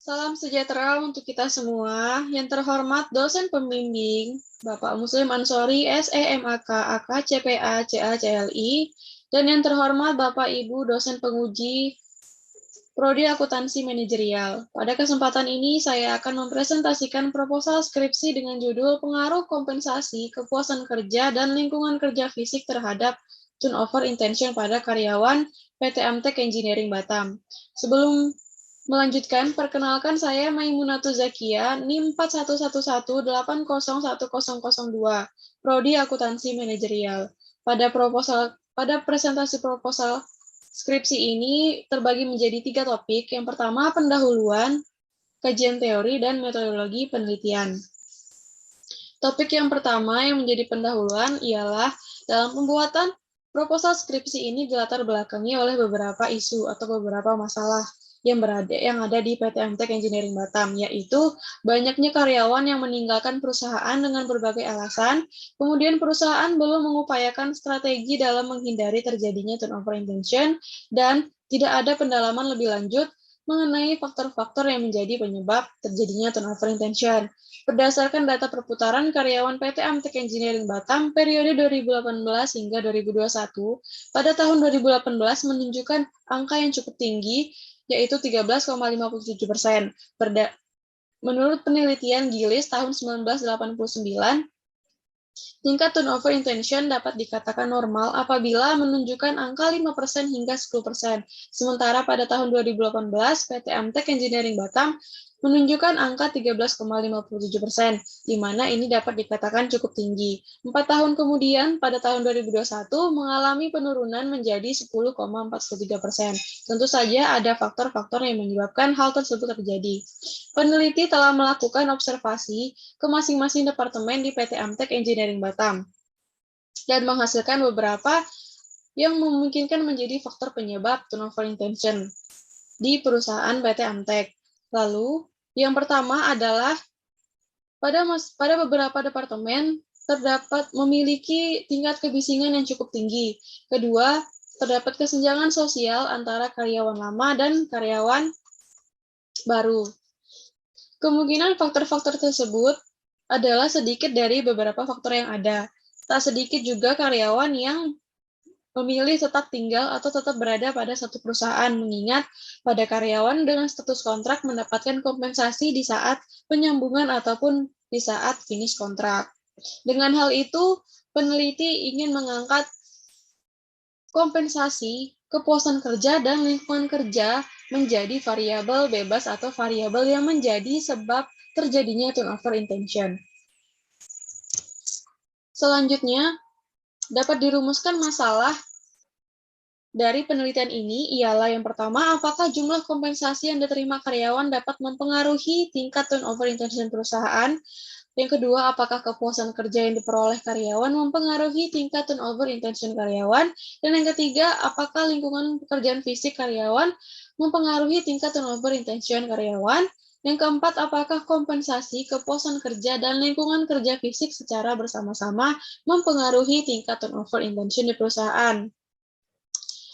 Salam sejahtera untuk kita semua. Yang terhormat dosen pembimbing, Bapak Muslim Ansori, SEMAK, AK, CPA, CA, CLI, dan yang terhormat Bapak Ibu dosen penguji Prodi Akuntansi Manajerial. Pada kesempatan ini, saya akan mempresentasikan proposal skripsi dengan judul Pengaruh Kompensasi Kepuasan Kerja dan Lingkungan Kerja Fisik terhadap Turnover Intention pada Karyawan PT Amtek Engineering Batam. Sebelum melanjutkan, perkenalkan saya Maimunatu Zakia, NIM 4111801002, Prodi Akuntansi Manajerial. Pada presentasi proposal skripsi ini terbagi menjadi 3 topik. Yang pertama, pendahuluan, kajian teori, dan metodologi penelitian. Topik yang pertama yang menjadi pendahuluan ialah dalam pembuatan proposal skripsi ini dilatar belakangi oleh beberapa isu atau beberapa masalah yang ada di PT Amtek Engineering Batam, yaitu banyaknya karyawan yang meninggalkan perusahaan dengan berbagai alasan, kemudian perusahaan belum mengupayakan strategi dalam menghindari terjadinya turnover intention, dan tidak ada pendalaman lebih lanjut mengenai faktor-faktor yang menjadi penyebab terjadinya turnover intention. Berdasarkan data perputaran karyawan PT Amtek Engineering Batam periode 2018 hingga 2021, pada tahun 2018 menunjukkan angka yang cukup tinggi, yaitu 13,57%. Menurut penelitian Gilis tahun 1989, tingkat turnover intention dapat dikatakan normal apabila menunjukkan angka 5% hingga 10%. Sementara pada tahun 2018, PT Amtek Engineering Batam menunjukkan angka 13,57%, di mana ini dapat dikatakan cukup tinggi. 4 tahun kemudian, pada tahun 2021, mengalami penurunan menjadi 10,43%. Tentu saja ada faktor-faktor yang menyebabkan hal tersebut terjadi. Peneliti telah melakukan observasi ke masing-masing departemen di PT Amtek Engineering Batam dan menghasilkan beberapa yang memungkinkan menjadi faktor penyebab turnover intention di perusahaan PT Amtek. Lalu, yang pertama adalah pada beberapa departemen terdapat memiliki tingkat kebisingan yang cukup tinggi. Kedua, terdapat kesenjangan sosial antara karyawan lama dan karyawan baru. Kemungkinan faktor-faktor tersebut adalah sedikit dari beberapa faktor yang ada. Tak sedikit juga karyawan yang memilih tetap tinggal atau tetap berada pada satu perusahaan, mengingat pada karyawan dengan status kontrak mendapatkan kompensasi di saat penyambungan ataupun di saat finish kontrak. Dengan hal itu, peneliti ingin mengangkat kompensasi, kepuasan kerja, dan lingkungan kerja menjadi variabel bebas atau variabel yang menjadi sebab terjadinya turnover intention. Selanjutnya, dapat dirumuskan masalah dari penelitian ini ialah yang pertama, apakah jumlah kompensasi yang diterima karyawan dapat mempengaruhi tingkat turnover intention perusahaan? Yang kedua, apakah kepuasan kerja yang diperoleh karyawan mempengaruhi tingkat turnover intention karyawan? Dan yang ketiga, apakah lingkungan pekerjaan fisik karyawan mempengaruhi tingkat turnover intention karyawan? Yang keempat, apakah kompensasi, kepuasan kerja, dan lingkungan kerja fisik secara bersama-sama mempengaruhi tingkat turnover intention di perusahaan?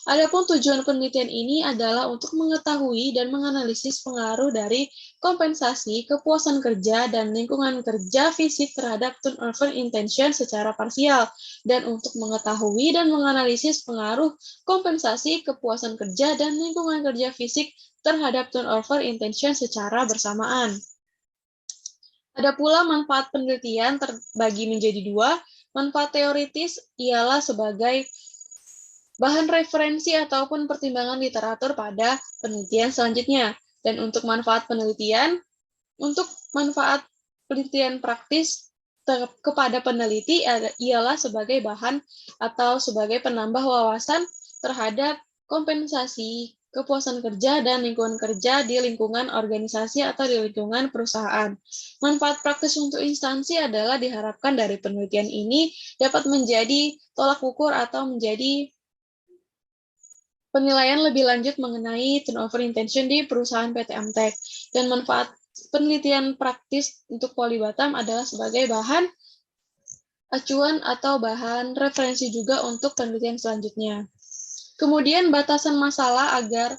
Adapun tujuan penelitian ini adalah untuk mengetahui dan menganalisis pengaruh dari kompensasi, kepuasan kerja, dan lingkungan kerja fisik terhadap turnover intention secara parsial, dan untuk mengetahui dan menganalisis pengaruh kompensasi, kepuasan kerja, dan lingkungan kerja fisik terhadap turnover intention secara bersamaan. Ada pula manfaat penelitian terbagi menjadi dua. Manfaat teoritis ialah sebagai bahan referensi ataupun pertimbangan literatur pada penelitian selanjutnya. Dan untuk manfaat penelitian, untuk manfaat penelitian praktis kepada peneliti ialah sebagai bahan atau sebagai penambah wawasan terhadap kompensasi, kepuasan kerja, dan lingkungan kerja di lingkungan organisasi atau di lingkungan perusahaan. Manfaat praktis untuk instansi adalah diharapkan dari penelitian ini dapat menjadi tolak ukur atau menjadi penilaian lebih lanjut mengenai turnover intention di perusahaan PT Amtek. Dan manfaat penelitian praktis untuk Poli Batam adalah sebagai bahan acuan atau bahan referensi juga untuk penelitian selanjutnya. Kemudian batasan masalah agar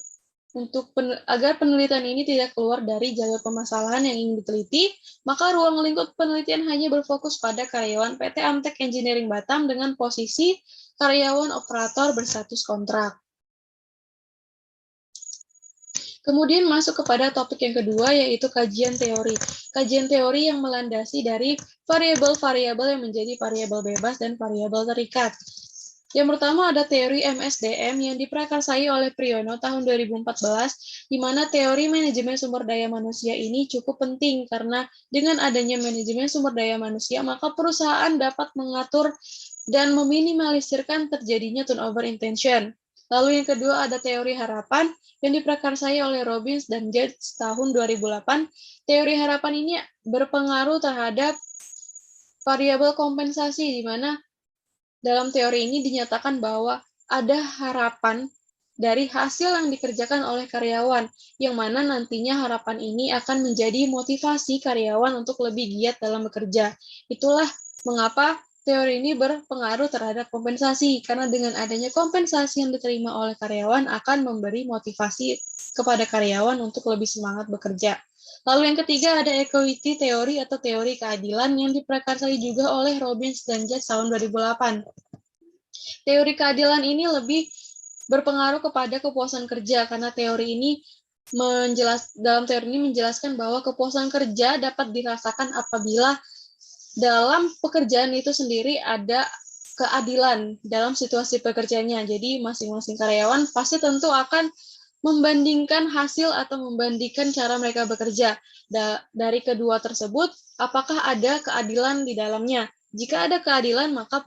Agar penelitian ini tidak keluar dari jalur permasalahan yang ingin diteliti, maka ruang lingkup penelitian hanya berfokus pada karyawan PT Amtek Engineering Batam dengan posisi karyawan operator berstatus kontrak. Kemudian masuk kepada topik yang kedua, yaitu kajian teori. Kajian teori yang melandasi dari variabel-variabel yang menjadi variabel bebas dan variabel terikat. Yang pertama ada teori MSDM yang diprakarsai oleh Priyono tahun 2014, di mana teori manajemen sumber daya manusia ini cukup penting karena dengan adanya manajemen sumber daya manusia, maka perusahaan dapat mengatur dan meminimalisirkan terjadinya turnover intention. Lalu yang kedua ada teori harapan yang diprakarsai oleh Robbins dan Yates tahun 2008. Teori harapan ini berpengaruh terhadap variabel kompensasi, di mana dalam teori ini dinyatakan bahwa ada harapan dari hasil yang dikerjakan oleh karyawan, yang mana nantinya harapan ini akan menjadi motivasi karyawan untuk lebih giat dalam bekerja. Itulah mengapa teori ini berpengaruh terhadap kompensasi, karena dengan adanya kompensasi yang diterima oleh karyawan akan memberi motivasi kepada karyawan untuk lebih semangat bekerja. Lalu yang ketiga ada equity teori atau teori keadilan yang diprakarsai juga oleh Robbins dan Yates tahun 2008. Teori keadilan ini lebih berpengaruh kepada kepuasan kerja karena teori ini dalam teori ini menjelaskan bahwa kepuasan kerja dapat dirasakan apabila dalam pekerjaan itu sendiri ada keadilan dalam situasi pekerjaannya. Jadi masing-masing karyawan pasti tentu akan membandingkan hasil atau membandingkan cara mereka bekerja. Dari kedua tersebut, apakah ada keadilan di dalamnya? Jika ada keadilan, maka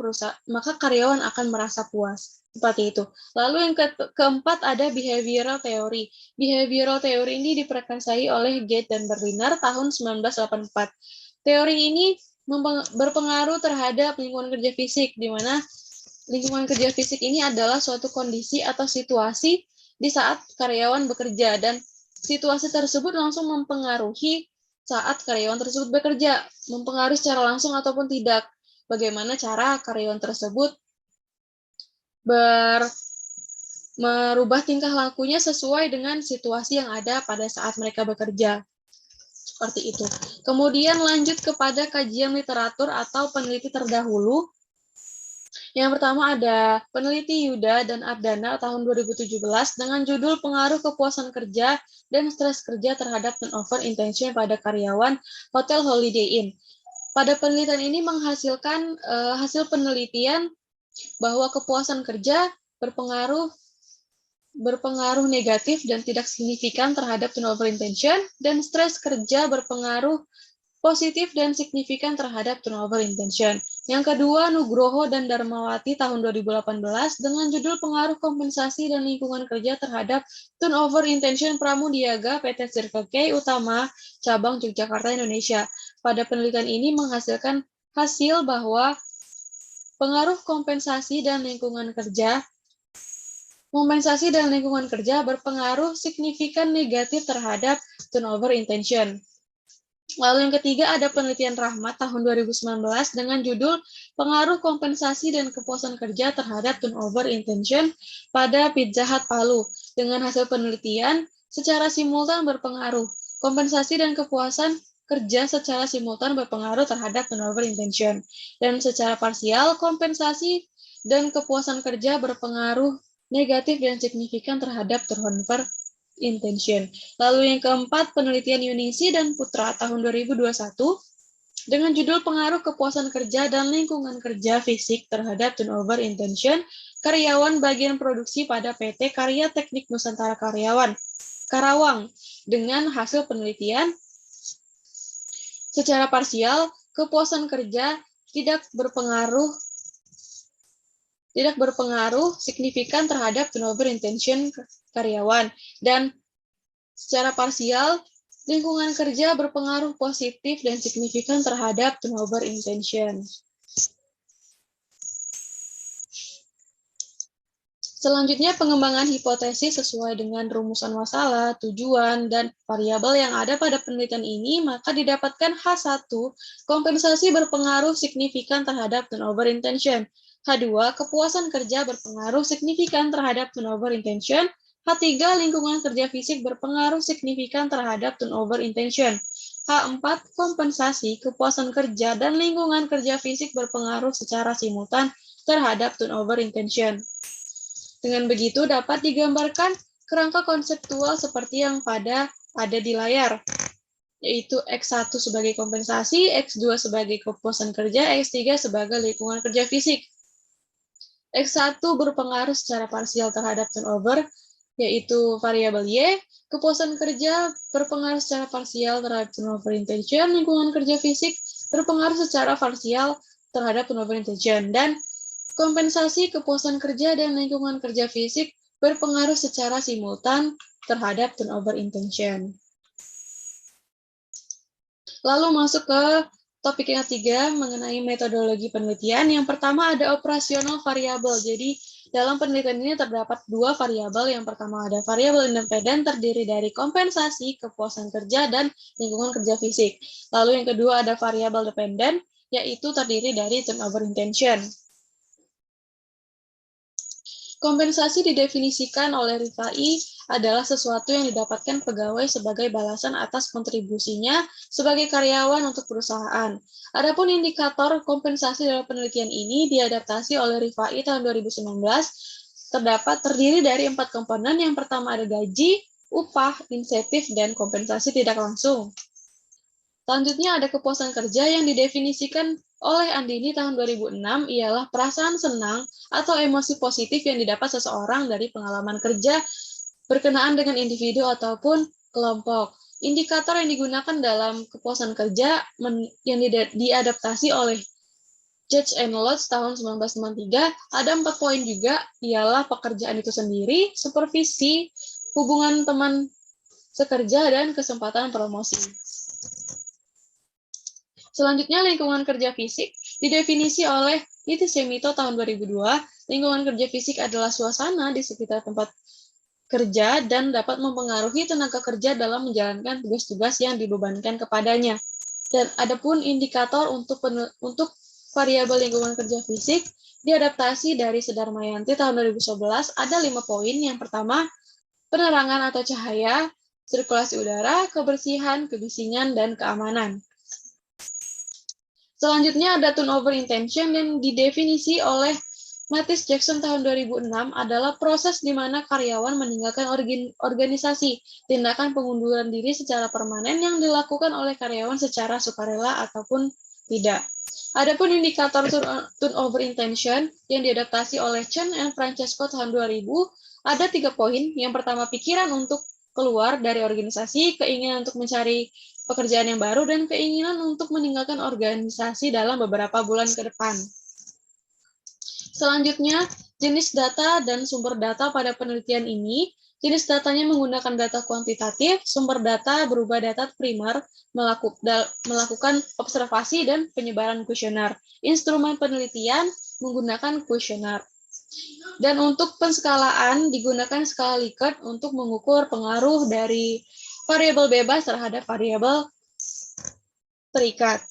karyawan akan merasa puas. Seperti itu. Lalu yang keempat ada behavioral theory. Behavioral theory ini diprakarsai oleh Gates dan Berliner tahun 1984. Teori ini berpengaruh terhadap lingkungan kerja fisik, di mana lingkungan kerja fisik ini adalah suatu kondisi atau situasi di saat karyawan bekerja, dan situasi tersebut langsung mempengaruhi saat karyawan tersebut bekerja, mempengaruhi secara langsung ataupun tidak. Bagaimana cara karyawan tersebut merubah tingkah lakunya sesuai dengan situasi yang ada pada saat mereka bekerja. Seperti itu. Kemudian lanjut kepada kajian literatur atau peneliti terdahulu. Yang pertama ada peneliti Yuda dan Ardana tahun 2017 dengan judul Pengaruh Kepuasan Kerja dan Stres Kerja terhadap Turnover Intention pada Karyawan Hotel Holiday Inn. Pada penelitian ini menghasilkan hasil penelitian bahwa kepuasan kerja berpengaruh negatif dan tidak signifikan terhadap turnover intention, dan stres kerja berpengaruh positif dan signifikan terhadap turnover intention. Yang kedua, Nugroho dan Darmawati tahun 2018 dengan judul Pengaruh Kompensasi dan Lingkungan Kerja terhadap Turnover Intention Pramudiaga PT Circle K Utama Cabang Yogyakarta Indonesia. Pada penelitian ini menghasilkan hasil bahwa pengaruh kompensasi dan lingkungan kerja berpengaruh signifikan negatif terhadap turnover intention. Lalu yang ketiga ada penelitian Rahmat tahun 2019 dengan judul Pengaruh Kompensasi dan Kepuasan Kerja terhadap Turnover Intention pada Pizza Hut Palu. Dengan hasil penelitian secara simultan berpengaruh. Kompensasi dan kepuasan kerja secara simultan berpengaruh terhadap turnover intention. Dan secara parsial kompensasi dan kepuasan kerja berpengaruh negatif dan signifikan terhadap turnover intention. Lalu yang keempat, penelitian Yunisi dan Putra tahun 2021 dengan judul Pengaruh Kepuasan Kerja dan Lingkungan Kerja Fisik terhadap Turnover Intention Karyawan Bagian Produksi pada PT Karya Teknik Nusantara Karawang. Dengan hasil penelitian secara parsial, kepuasan kerja tidak berpengaruh signifikan terhadap turnover intention karyawan, dan secara parsial lingkungan kerja berpengaruh positif dan signifikan terhadap turnover intention. Selanjutnya, pengembangan hipotesis sesuai dengan rumusan masalah, tujuan, dan variabel yang ada pada penelitian ini, maka didapatkan H1, kompensasi berpengaruh signifikan terhadap turnover intention. H2, kepuasan kerja berpengaruh signifikan terhadap turnover intention. H3, lingkungan kerja fisik berpengaruh signifikan terhadap turnover intention. H4, kompensasi, kepuasan kerja, dan lingkungan kerja fisik berpengaruh secara simultan terhadap turnover intention. Dengan begitu dapat digambarkan kerangka konseptual seperti yang ada di layar, yaitu X1 sebagai kompensasi, X2 sebagai kepuasan kerja, X3 sebagai lingkungan kerja fisik. X1 berpengaruh secara parsial terhadap turnover, yaitu variabel Y. Kepuasan kerja berpengaruh secara parsial terhadap turnover intention, lingkungan kerja fisik berpengaruh secara parsial terhadap turnover intention, dan kompensasi, kepuasan kerja, dan lingkungan kerja fisik berpengaruh secara simultan terhadap turnover intention. Lalu masuk ke topik yang ketiga mengenai metodologi penelitian. Yang pertama ada operasional variabel. Jadi dalam penelitian ini terdapat dua variabel. Yang pertama ada variabel independen terdiri dari kompensasi, kepuasan kerja, dan lingkungan kerja fisik. Lalu yang kedua ada variabel dependen, yaitu terdiri dari turnover intention. Kompensasi didefinisikan oleh Rifai adalah sesuatu yang didapatkan pegawai sebagai balasan atas kontribusinya sebagai karyawan untuk perusahaan. Adapun indikator kompensasi dalam penelitian ini diadaptasi oleh Rifai tahun 2019, terdiri dari 4 komponen. Yang pertama ada gaji, upah, insentif, dan kompensasi tidak langsung. Selanjutnya ada kepuasan kerja yang didefinisikan oleh Andini tahun 2006 ialah perasaan senang atau emosi positif yang didapat seseorang dari pengalaman kerja berkenaan dengan individu ataupun kelompok. Indikator yang digunakan dalam kepuasan kerja yang diadaptasi oleh Judge and Lodge tahun 1993 ada 4 poin juga, ialah pekerjaan itu sendiri, supervisi, hubungan teman sekerja, dan kesempatan promosi. Selanjutnya, lingkungan kerja fisik didefinisi oleh Itis Semito tahun 2002. Lingkungan kerja fisik adalah suasana di sekitar tempat kerja dan dapat mempengaruhi tenaga kerja dalam menjalankan tugas-tugas yang dibebankan kepadanya. Dan adapun indikator untuk variabel lingkungan kerja fisik diadaptasi dari Sedar Mayanti tahun 2011 ada 5 poin. Yang pertama, penerangan atau cahaya, sirkulasi udara, kebersihan, kebisingan, dan keamanan. Selanjutnya ada turnover intention yang didefinisi oleh Mattis Jackson tahun 2006 adalah proses di mana karyawan meninggalkan organisasi, tindakan pengunduran diri secara permanen yang dilakukan oleh karyawan secara sukarela ataupun tidak. Adapun indikator turnover intention yang diadaptasi oleh Chen and Francesco tahun 2000 ada 3 poin. Yang pertama, pikiran untuk keluar dari organisasi, keinginan untuk mencari pekerjaan yang baru, dan keinginan untuk meninggalkan organisasi dalam beberapa bulan ke depan. Selanjutnya, jenis data dan sumber data pada penelitian ini. Jenis datanya menggunakan data kuantitatif, sumber data berupa data primer, melakukan observasi dan penyebaran kuesioner. Instrumen penelitian menggunakan kuesioner. Dan untuk penskalaan digunakan skala Likert untuk mengukur pengaruh dari variabel bebas terhadap variabel terikat.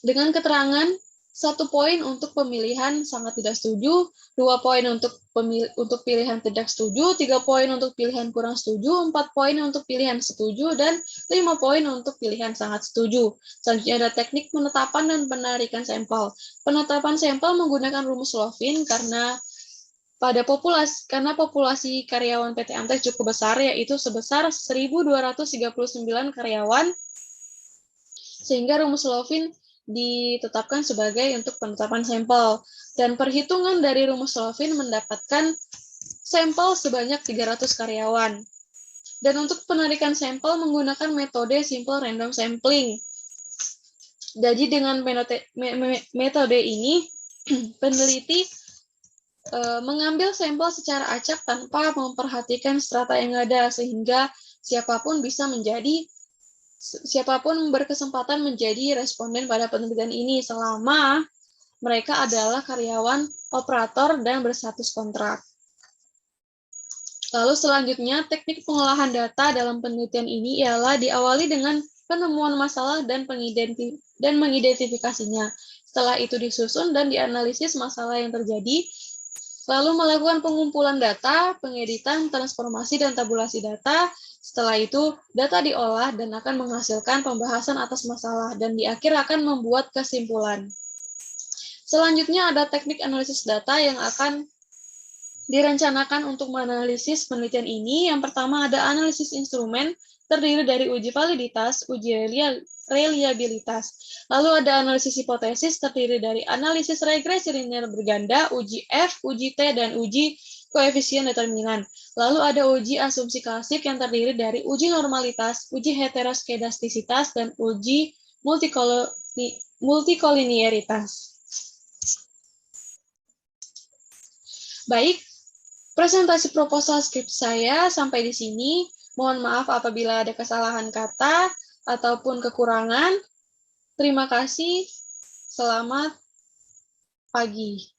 Dengan keterangan 1 poin untuk pemilihan sangat tidak setuju, 2 poin untuk pilihan tidak setuju, 3 poin untuk pilihan kurang setuju, 4 poin untuk pilihan setuju, dan 5 poin untuk pilihan sangat setuju. Selanjutnya ada teknik penetapan dan penarikan sampel. Penetapan sampel menggunakan rumus Lovin karena populasi karyawan PT Amtek cukup besar, yaitu sebesar 1.239 karyawan, sehingga rumus Lovin ditetapkan sebagai untuk penetapan sampel. Dan perhitungan dari rumus Lovin mendapatkan sampel sebanyak 300 karyawan. Dan untuk penarikan sampel menggunakan metode simple random sampling. Jadi dengan metode ini, peneliti mengambil sampel secara acak tanpa memperhatikan strata yang ada, sehingga siapapun berkesempatan menjadi responden pada penelitian ini selama mereka adalah karyawan operator dan berstatus kontrak. Lalu selanjutnya, teknik pengolahan data dalam penelitian ini ialah diawali dengan penemuan masalah dan mengidentifikasinya. Setelah itu disusun dan dianalisis masalah yang terjadi Lalu melakukan pengumpulan data, pengeditan, transformasi, dan tabulasi data. Setelah itu, data diolah dan akan menghasilkan pembahasan atas masalah, dan di akhir akan membuat kesimpulan. Selanjutnya ada teknik analisis data yang akan direncanakan untuk menganalisis penelitian ini. Yang pertama ada analisis instrumen, terdiri dari uji validitas, uji reliabilitas. Lalu ada analisis hipotesis, terdiri dari analisis regresi linear berganda, uji F, uji T, dan uji koefisien determinan. Lalu ada uji asumsi klasik yang terdiri dari uji normalitas, uji heteroskedastisitas, dan uji multikolinearitas. Baik, presentasi proposal skripsi saya sampai di sini. Mohon maaf apabila ada kesalahan kata ataupun kekurangan. Terima kasih. Selamat pagi.